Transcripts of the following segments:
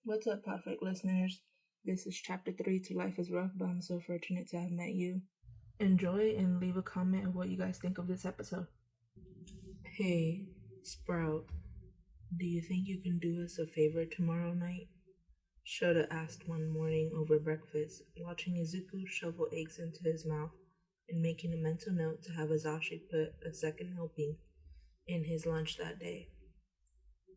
What's up, Podfic Listeners? This is Chapter 3 to Life is Rough, but I'm so fortunate to have met you. Enjoy and leave a comment of what you guys think of this episode. Hey, Sprout, do you think you can do us a favor tomorrow night? Shouta asked one morning over breakfast, watching Izuku shovel eggs into his mouth and making a mental note to have Hisashi put a second helping in his lunch that day.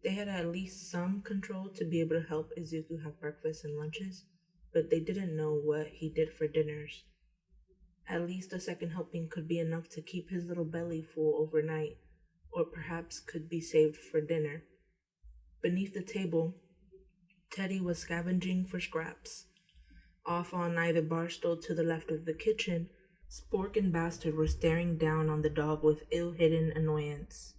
They had at least some control to be able to help Izuku have breakfast and lunches, but they didn't know what he did for dinners. At least a second helping could be enough to keep his little belly full overnight, or perhaps could be saved for dinner. Beneath the table, Teddy was scavenging for scraps. Off on either bar stool to the left of the kitchen, Spork and Bastard were staring down on the dog with ill-hidden annoyance.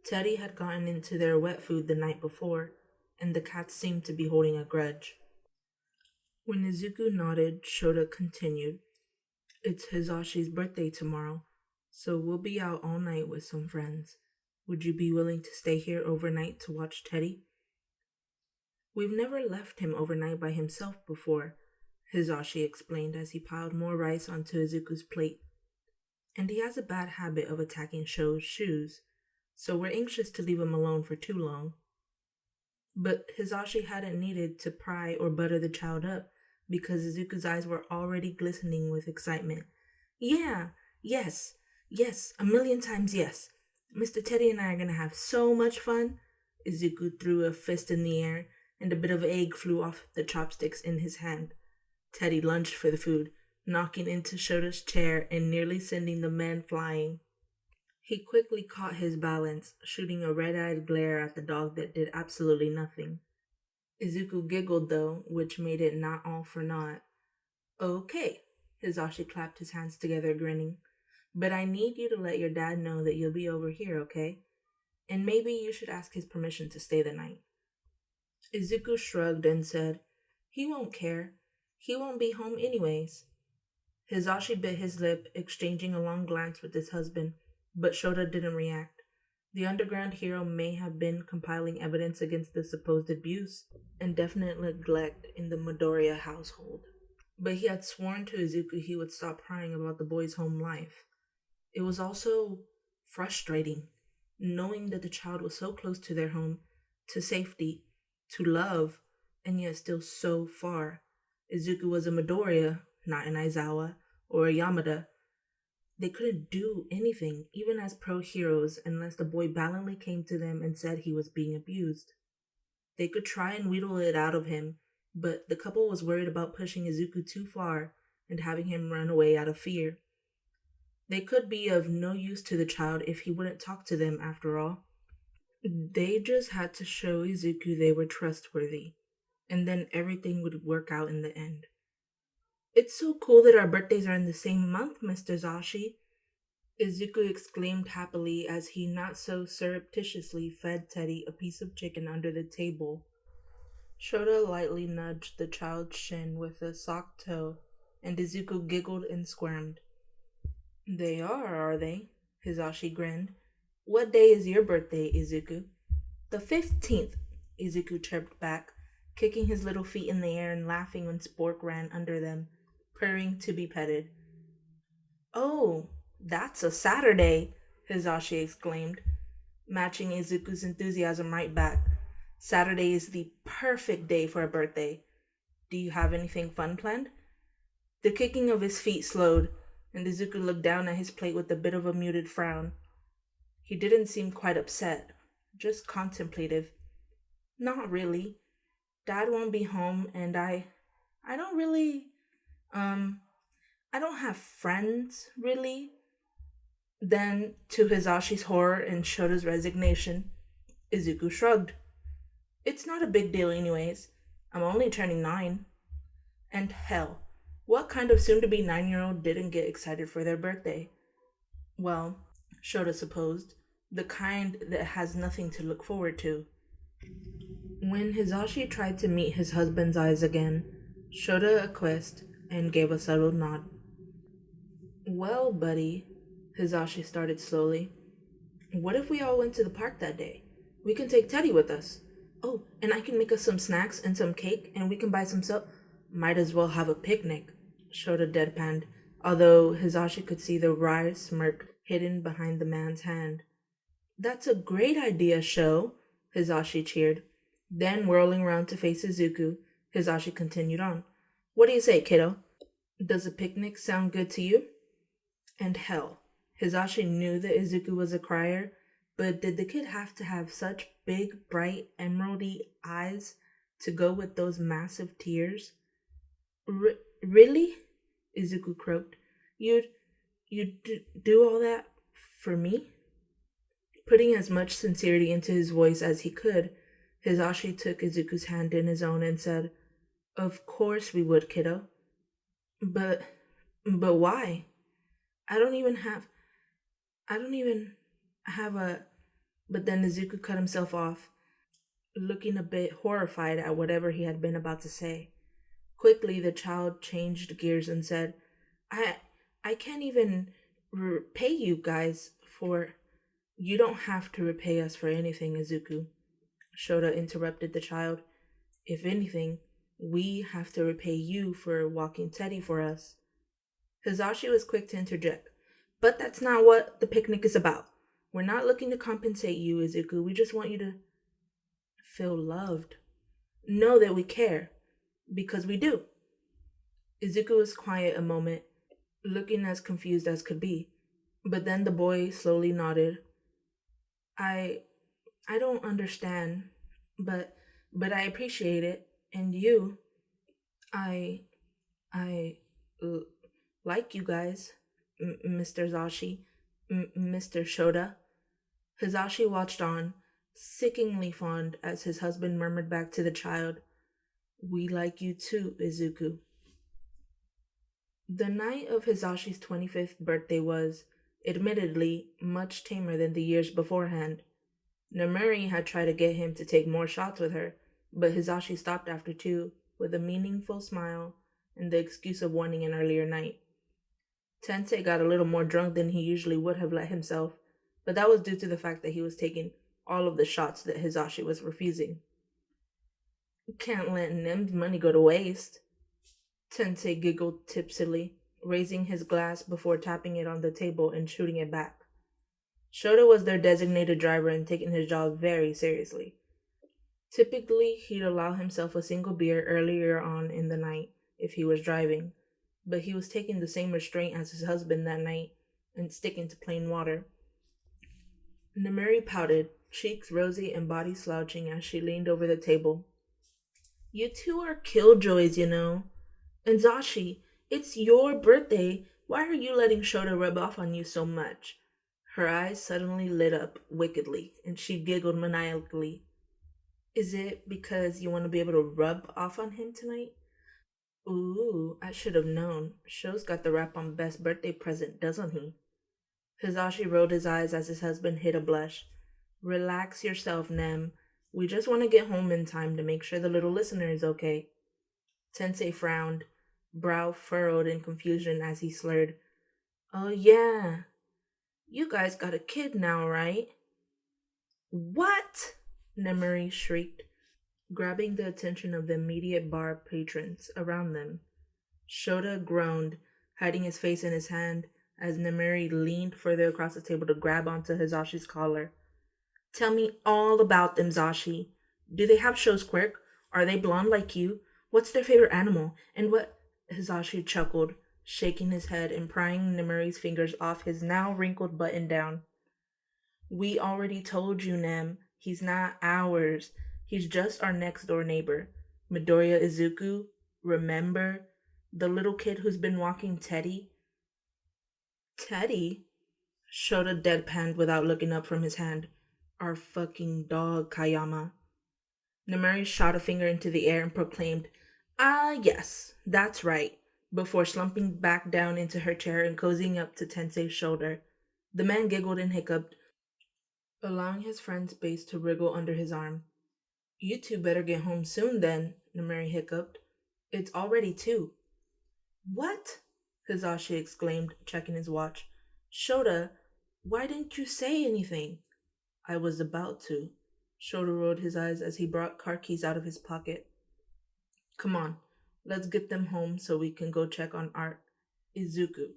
Teddy had gotten into their wet food the night before, and the cats seemed to be holding a grudge. When Izuku nodded, Shouta continued, "It's Hizashi's birthday tomorrow, so we'll be out all night with some friends. Would you be willing to stay here overnight to watch Teddy?" "We've never left him overnight by himself before," Hisashi explained as he piled more rice onto Izuku's plate. "And he has a bad habit of attacking Sho's shoes, so we're anxious to leave him alone for too long." But Hisashi hadn't needed to pry or butter the child up, because Izuku's eyes were already glistening with excitement. "Yeah, yes, 1,000,000 times yes. Mr. Teddy and I are gonna have so much fun." Izuku threw a fist in the air, and a bit of egg flew off the chopsticks in his hand. Teddy lunged for the food, knocking into Shota's chair and nearly sending the man flying. He quickly caught his balance, shooting a red-eyed glare at the dog that did absolutely nothing. Izuku giggled, though, which made it not all for naught. "Okay," Hisashi clapped his hands together, grinning. "But I need you to let your dad know that you'll be over here, okay? And maybe you should ask his permission to stay the night." Izuku shrugged and said, "He won't care. He won't be home anyways." Hisashi bit his lip, exchanging a long glance with his husband, but Shouta didn't react. The underground hero may have been compiling evidence against the supposed abuse and definite neglect in the Midoriya household. But he had sworn to Izuku he would stop prying about the boy's home life. It was also frustrating, knowing that the child was so close to their home, to safety, to love, and yet still so far. Izuku was a Midoriya, not an Aizawa or a Yamada. They couldn't do anything, even as pro-heroes, unless the boy valiantly came to them and said he was being abused. They could try and wheedle it out of him, but the couple was worried about pushing Izuku too far and having him run away out of fear. They could be of no use to the child if he wouldn't talk to them after all. They just had to show Izuku they were trustworthy, and then everything would work out in the end. "It's so cool that our birthdays are in the same month, Mr. Zashi," Izuku exclaimed happily as he not so surreptitiously fed Teddy a piece of chicken under the table. Shouta lightly nudged the child's shin with a sock toe, and Izuku giggled and squirmed. "They are they?" Hisashi grinned. "What day is your birthday, Izuku?" "The 15th, Izuku chirped back, kicking his little feet in the air and laughing when Spork ran under them, purring to be petted. "Oh, that's a Saturday," Hisashi exclaimed, matching Izuku's enthusiasm right back. "Saturday is the perfect day for a birthday. Do you have anything fun planned?" The kicking of his feet slowed, and Izuku looked down at his plate with a bit of a muted frown. He didn't seem quite upset, just contemplative. "Not really. Dad won't be home, and I don't really, I don't have friends, really." Then, to Hisashi's horror and Shota's resignation, Izuku shrugged. "It's not a big deal anyways. I'm only turning 9. And hell, what kind of soon-to-be 9-year-old didn't get excited for their birthday? Well, Shouta supposed, the kind that has nothing to look forward to. When Hisashi tried to meet his husband's eyes again, Shouta acquiesced and gave a subtle nod. "Well, buddy," Hisashi started slowly, "what if we all went to the park that day? We can take Teddy with us. Oh, and I can make us some snacks and some cake, and we can buy some soap. Might as well have a picnic, Shota deadpanned, although Hizashi could see the wry smirk hidden behind the man's hand. That's a great idea, Sho, Hizashi cheered. Then, whirling around to face Izuku, Hizashi continued on. What do you say, kiddo? Does a picnic sound good to you? And hell, Hizashi knew that Izuku was a crier, but did the kid have to have such big, bright, emeraldy eyes to go with those massive tears? Really? Izuku croaked. You'd, do all that for me? Putting as much sincerity into his voice as he could, Hizashi took Izuku's hand in his own and said, Of course we would, kiddo. But, but why? I don't even have, I don't even have a. But then Izuku cut himself off, looking a bit horrified at whatever he had been about to say. Quickly, the child changed gears and said, I, I can't even repay you guys for. You don't have to repay us for anything, Izuku. Shota interrupted the child. If anything, we have to repay you for walking Teddy for us. Hizashi was quick to interject. But that's not what the picnic is about. We're not looking to compensate you, Izuku. We just want you to feel loved. Know that we care. Because we do. Izuku was quiet a moment, looking as confused as could be. But then the boy slowly nodded. I don't understand, but I appreciate it. And you, I I like you guys, Mr. Zashi, Mr. Shota. Hizashi watched on, sickeningly fond, as his husband murmured back to the child, We like you too, Izuku. The night of Hizashi's 25th birthday was, admittedly, much tamer than the years beforehand. Namuri had tried to get him to take more shots with her, but Hizashi stopped after two, with a meaningful smile and the excuse of wanting an earlier night. Tensei got a little more drunk than he usually would have let himself, but that was due to the fact that he was taking all of the shots that Hizashi was refusing. Can't let Nim's money go to waste. Tensei giggled tipsily, raising his glass before tapping it on the table and shooting it back. Shota was their designated driver and taking his job very seriously. Typically, he'd allow himself a single beer earlier on in the night if he was driving, but he was taking the same restraint as his husband that night and sticking to plain water. Namuri pouted, cheeks rosy and body slouching as she leaned over the table. You two are killjoys, you know. And Zashi, it's your birthday. Why are you letting Shota rub off on you so much? Her eyes suddenly lit up wickedly, and she giggled maniacally. Is it because you want to be able to rub off on him tonight? Ooh, I should have known. Sho's got the rap on best birthday present, doesn't he? Hizashi rolled his eyes as his husband hid a blush. Relax yourself, Nem. We just want to get home in time to make sure the little listener is okay. Tensei frowned, brow furrowed in confusion as he slurred. Oh yeah. You guys got a kid now, right? What? Nemuri shrieked, grabbing the attention of the immediate bar patrons around them. Shota groaned, hiding his face in his hand as Nemuri leaned further across the table to grab onto Hizashi's collar. Tell me all about them, Zashi. Do they have Sho's quirk? Are they blonde like you? What's their favorite animal? And what? Hizashi chuckled, shaking his head and prying Nemuri's fingers off his now wrinkled button down. We already told you, Nem. He's not ours. He's just our next door neighbor. Midoriya Izuku, remember? The little kid who's been walking Teddy? Teddy? Shota deadpanned without looking up from his hand. Our fucking dog, Kayama. Namuri shot a finger into the air and proclaimed, Ah, yes, that's right, before slumping back down into her chair and cozying up to Tensei's shoulder. The man giggled and hiccuped, allowing his friend's face to wriggle under his arm. You two better get home soon then, Namuri hiccuped. It's already 2. What? Hizashi exclaimed, checking his watch. Shota, why didn't you say anything? I was about to. Shota rolled his eyes as he brought car keys out of his pocket. Come on, let's get them home so we can go check on our Izuku.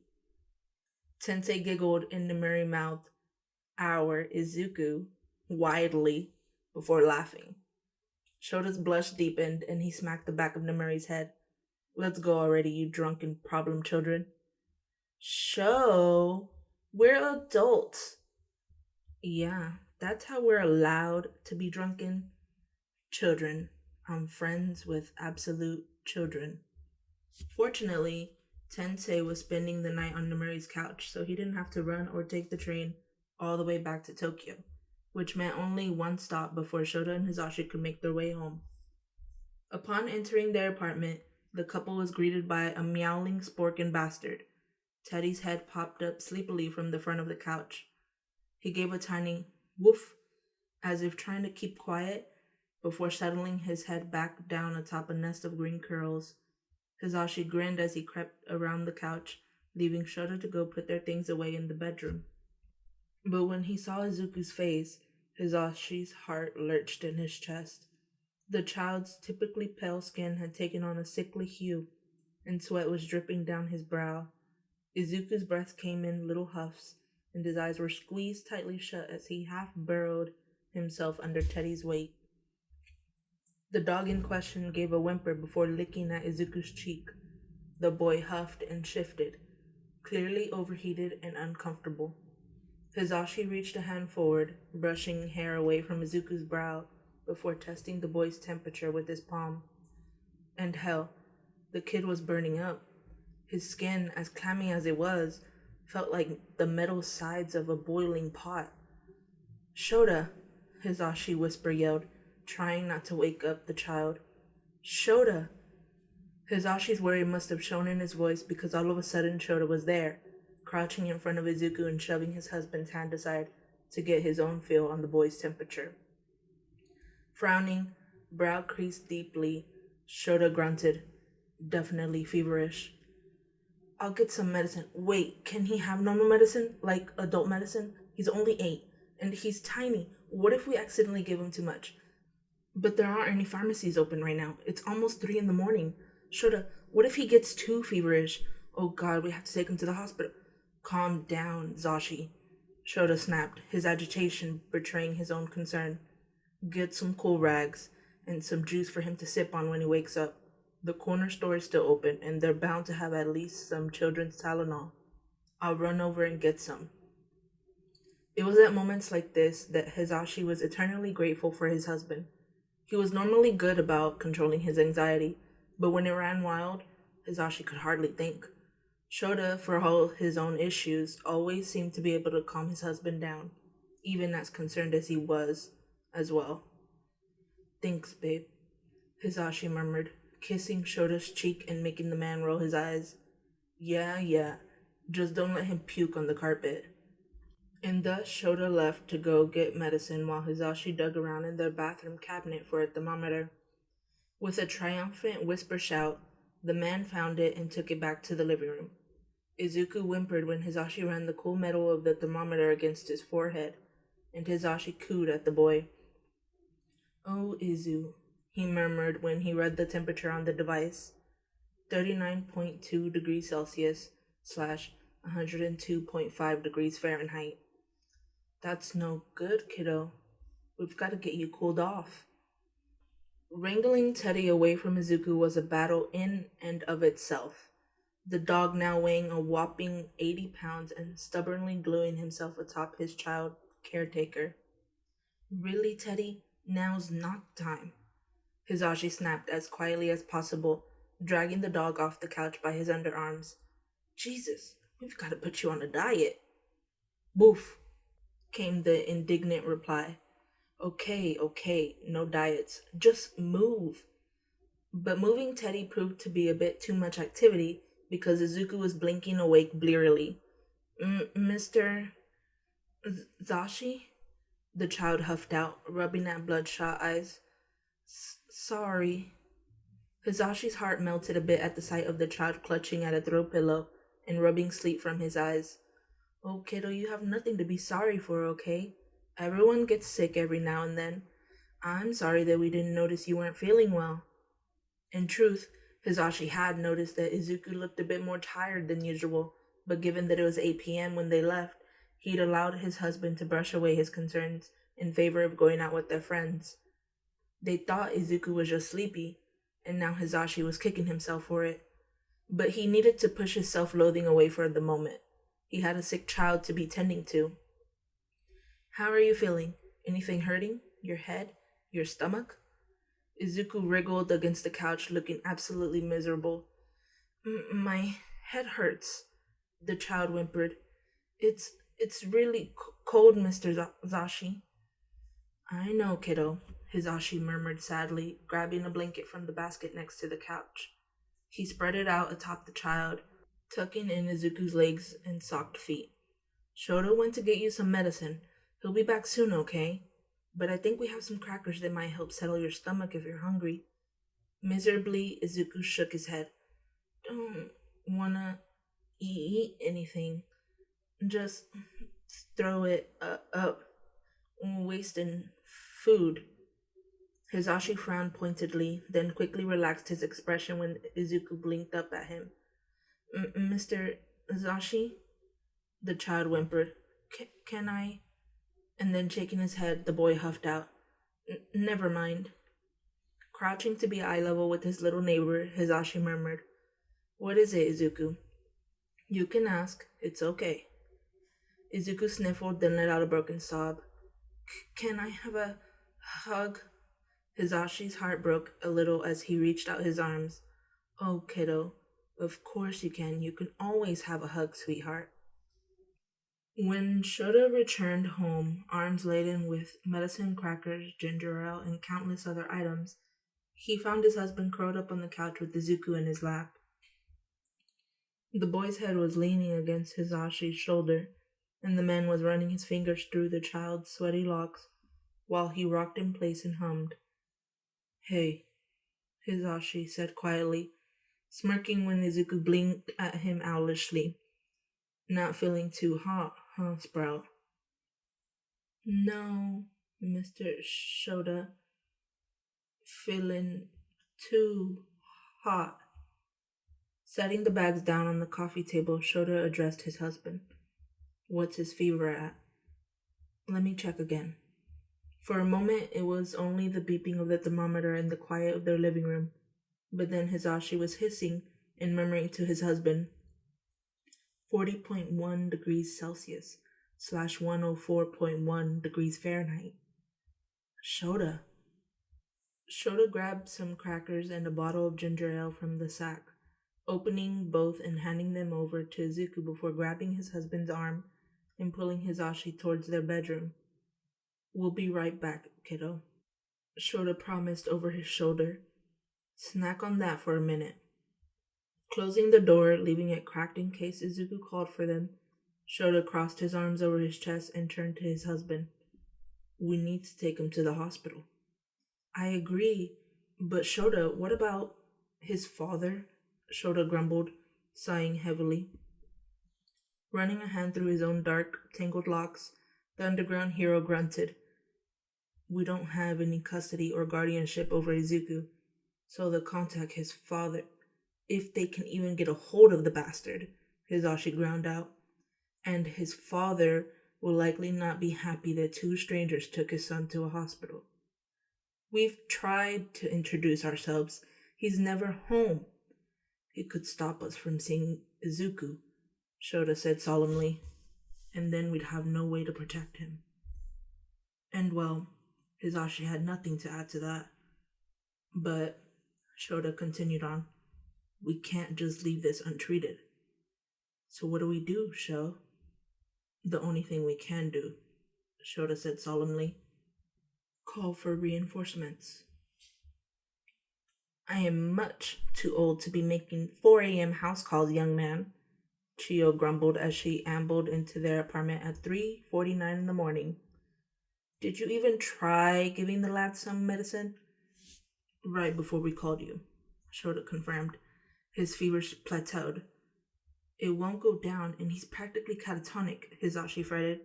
Tensei giggled and Nemuri mouthed, our Izuku, widely, before laughing. Shota's blush deepened and he smacked the back of Nemuri's head. Let's go already, you drunken problem children. Sho, we're adults. Yeah, that's how we're allowed to be drunken. Children. I'm friends with absolute children. Fortunately, Tensei was spending the night on Nemuri's couch, so he didn't have to run or take the train all the way back to Tokyo, which meant only one stop before Shota and Hisashi could make their way home. Upon entering their apartment, the couple was greeted by a meowling sporkin bastard. Teddy's head popped up sleepily from the front of the couch. He gave a tiny woof, as if trying to keep quiet, before settling his head back down atop a nest of green curls. Hisashi grinned as he crept around the couch, leaving Shota to go put their things away in the bedroom. But when he saw Izuku's face, Hisashi's heart lurched in his chest. The child's typically pale skin had taken on a sickly hue, and sweat was dripping down his brow. Izuku's breath came in little huffs, and his eyes were squeezed tightly shut as he half burrowed himself under Teddy's weight. The dog in question gave a whimper before licking at Izuku's cheek. The boy huffed and shifted, clearly overheated and uncomfortable. Hisashi reached a hand forward, brushing hair away from Izuku's brow before testing the boy's temperature with his palm. And hell, the kid was burning up. His skin, as clammy as it was, felt like the metal sides of a boiling pot. Shota, Hisashi whisper yelled, trying not to wake up the child. Shota! Hisashi's worry must have shown in his voice because all of a sudden Shota was there, crouching in front of Izuku and shoving his husband's hand aside to get his own feel on the boy's temperature. Frowning, brow creased deeply, Shota grunted, definitely feverish. I'll get some medicine. Wait, can he have normal medicine? Like adult medicine? He's only 8, and he's tiny. What if we accidentally give him too much? But there aren't any pharmacies open right now. It's almost 3 in the morning. Shota, what if he gets too feverish? Oh God, we have to take him to the hospital. Calm down, Zashi. Shota snapped, his agitation betraying his own concern. Get some cool rags and some juice for him to sip on when he wakes up. The corner store is still open, and they're bound to have at least some children's Tylenol. I'll run over and get some. It was at moments like this that Hisashi was eternally grateful for his husband. He was normally good about controlling his anxiety, but when it ran wild, Hisashi could hardly think. Shota, for all his own issues, always seemed to be able to calm his husband down, even as concerned as he was, as well. Thanks, babe, Hisashi murmured, kissing Shota's cheek and making the man roll his eyes. Yeah, just don't let him puke on the carpet. And thus Shota left to go get medicine while Hisashi dug around in their bathroom cabinet for a thermometer. With a triumphant whisper shout, the man found it and took it back to the living room. Izuku whimpered when Hisashi ran the cool metal of the thermometer against his forehead, and Hisashi cooed at the boy. Oh, Izu, he murmured when he read the temperature on the device. 39.2 degrees Celsius / 102.5 degrees Fahrenheit. That's no good, kiddo. We've got to get you cooled off. Wrangling Teddy away from Izuku was a battle in and of itself, the dog now weighing a whopping 80 pounds and stubbornly gluing himself atop his child caretaker. Really, Teddy? Now's not time, Hisashi snapped as quietly as possible, dragging the dog off the couch by his underarms. Jesus, we've got to put you on a diet. Boof, came the indignant reply. Okay, no diets. Just move. But moving Teddy proved to be a bit too much activity because Izuku was blinking awake blearily. Mr. Zashi? The child huffed out, rubbing at bloodshot eyes. Sorry. Hisashi's heart melted a bit at the sight of the child clutching at a throw pillow and rubbing sleep from his eyes. Oh, kiddo, you have nothing to be sorry for, okay? Everyone gets sick every now and then. I'm sorry that we didn't notice you weren't feeling well. In truth, Hisashi had noticed that Izuku looked a bit more tired than usual, but given that it was 8 p.m. when they left, he'd allowed his husband to brush away his concerns in favor of going out with their friends. They thought Izuku was just sleepy, and now Hisashi was kicking himself for it. But he needed to push his self loathing away for the moment. He had a sick child to be tending to. How are you feeling? Anything hurting? Your head? Your stomach? Izuku wriggled against the couch, looking absolutely miserable. My head hurts, the child whimpered. It's really cold, Mr. Zashi. I know, kiddo, Hisashi murmured sadly, grabbing a blanket from the basket next to the couch. He spread it out atop the child, tucking in Izuku's legs and socked feet. Shouta went to get you some medicine. He'll be back soon, okay? But I think we have some crackers that might help settle your stomach if you're hungry. Miserably, Izuku shook his head. Don't wanna eat anything. Just throw it up. Wasting food. Hisashi frowned pointedly, then quickly relaxed his expression when Izuku blinked up at him. Mr. Zashi? The child whimpered. Can I? And then shaking his head, the boy huffed out. Never mind. Crouching to be eye level with his little neighbor, Hisashi murmured. What is it, Izuku? You can ask. It's okay. Izuku sniffled, then let out a broken sob. Can I have a hug? Hisashi's heart broke a little as he reached out his arms. Oh, kiddo, of course you can. You can always have a hug, sweetheart. When Shouta returned home, arms laden with medicine, crackers, ginger ale, and countless other items, he found his husband curled up on the couch with Izuku in his lap. The boy's head was leaning against Hisashi's shoulder, and the man was running his fingers through the child's sweaty locks while he rocked in place and hummed. Hey, Hisashi said quietly, smirking when Izuku blinked at him owlishly. Not feeling too hot, huh, Sprout? No, Mr. Shouta. Feeling too hot. Setting the bags down on the coffee table, Shouta addressed his husband. What's his fever at? Let me check again. For a moment, it was only the beeping of the thermometer and the quiet of their living room. But then Hisashi was hissing and murmuring to his husband, 40.1 degrees Celsius / 104.1 degrees Fahrenheit. Shouta. Shouta grabbed some crackers and a bottle of ginger ale from the sack, opening both and handing them over to Izuku before grabbing his husband's arm and pulling Hisashi towards their bedroom. We'll be right back, kiddo. Shouta promised over his shoulder. Snack on that for a minute. Closing the door, leaving it cracked in case Izuku called for them, Shouta crossed his arms over his chest and turned to his husband. We need to take him to the hospital. I agree, but Shouta, what about his father? Shouta grumbled, sighing heavily. Running a hand through his own dark, tangled locks, the underground hero grunted. We don't have any custody or guardianship over Izuku, so they'll contact his father, if they can even get a hold of the bastard, Hisashi ground out. And his father will likely not be happy that two strangers took his son to a hospital. We've tried to introduce ourselves. He's never home. He could stop us from seeing Izuku, Shouta said solemnly, and then we'd have no way to protect him. And well, Hisashi had nothing to add to that. But, Shouta continued on, we can't just leave this untreated. So what do we do, Sho? The only thing we can do, Shouta said solemnly. Call for reinforcements. I am much too old to be making 4 a.m. house calls, young man, Chiyo grumbled as she ambled into their apartment at 3:49 in the morning. Did you even try giving the lad some medicine? Right before we called you, Shouta confirmed. His fever plateaued. It won't go down, and he's practically catatonic, Hisashi fretted.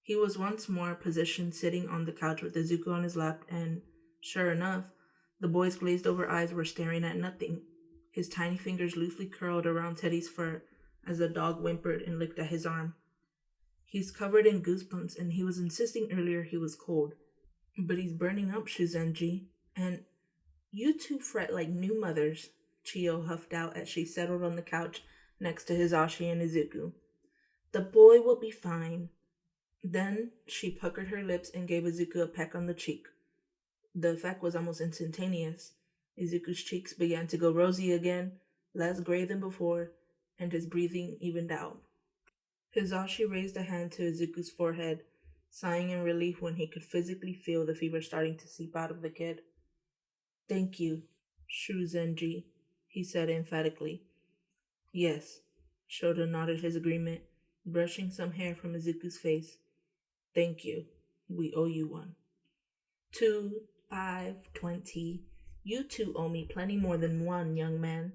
He was once more positioned sitting on the couch with Izuku on his lap, and sure enough, the boy's glazed over eyes were staring at nothing, his tiny fingers loosely curled around Teddy's fur as the dog whimpered and licked at his arm. He's covered in goosebumps, and he was insisting earlier he was cold. But he's burning up, Shuzenji. And you two fret like new mothers, Chiyo huffed out as she settled on the couch next to Hisashi and Izuku. The boy will be fine. Then she puckered her lips and gave Izuku a peck on the cheek. The effect was almost instantaneous. Izuku's cheeks began to go rosy again, less gray than before, and his breathing evened out. Hizashi raised a hand to Izuku's forehead, sighing in relief when he could physically feel the fever starting to seep out of the kid. Thank you, Shuzenji, he said emphatically. Yes, Shota nodded his agreement, brushing some hair from Izuku's face. Thank you. We owe you one. 2, 5, 20. You two owe me plenty more than one, young man.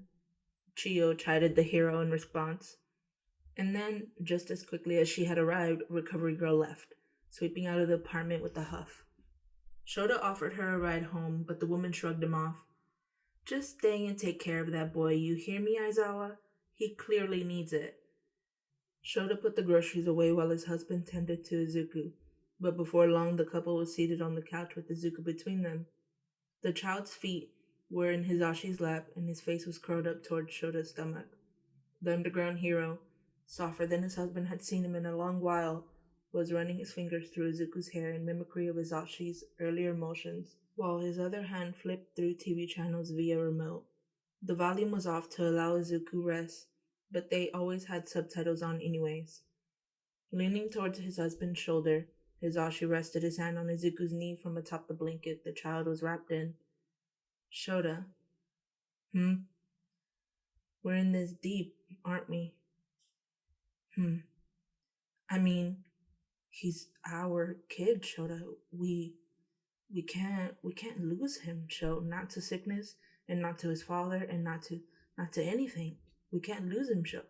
Chiyo chided the hero in response. And then, just as quickly as she had arrived, Recovery Girl left, sweeping out of the apartment with a huff. Shota offered her a ride home, but the woman shrugged him off. Just stay and take care of that boy, you hear me, Aizawa? He clearly needs it. Shota put the groceries away while his husband tended to Izuku, but before long the couple was seated on the couch with Izuku between them. The child's feet were in Hizashi's lap, and his face was curled up towards Shota's stomach. The underground hero, softer than his husband had seen him in a long while, was running his fingers through Izuku's hair in mimicry of Hizashi's earlier motions, while his other hand flipped through TV channels via remote. The volume was off to allow Izuku rest, but they always had subtitles on anyways. Leaning towards his husband's shoulder, Hisashi rested his hand on Izuku's knee from atop the blanket the child was wrapped in. Shota. We're in this deep, aren't we? I mean, he's our kid, Shota. We can't lose him, Sho. Not to sickness, and not to his father, and not to anything. We can't lose him, Sho.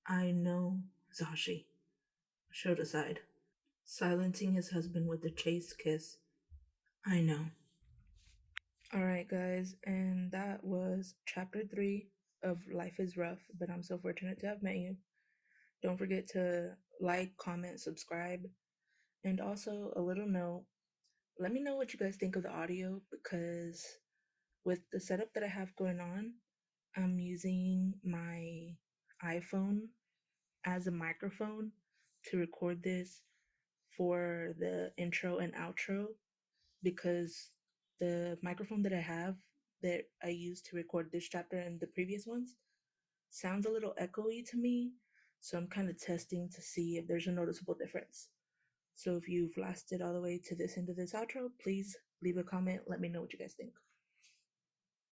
I know, Zashi. Shota sighed, silencing his husband with a chaste kiss. I know. Alright, guys, and that was chapter 3 of Life is Rough, but I'm so fortunate to have met you. Don't forget to like, comment, subscribe, and also a little note. Let me know what you guys think of the audio, because with the setup that I have going on, I'm using my iPhone as a microphone to record this for the intro and outro, because the microphone that I have that I used to record this chapter and the previous ones sounds a little echoey to me, so I'm kind of testing to see if there's a noticeable difference. So if you've lasted all the way to this end of this outro, please leave a comment. Let me know what you guys think.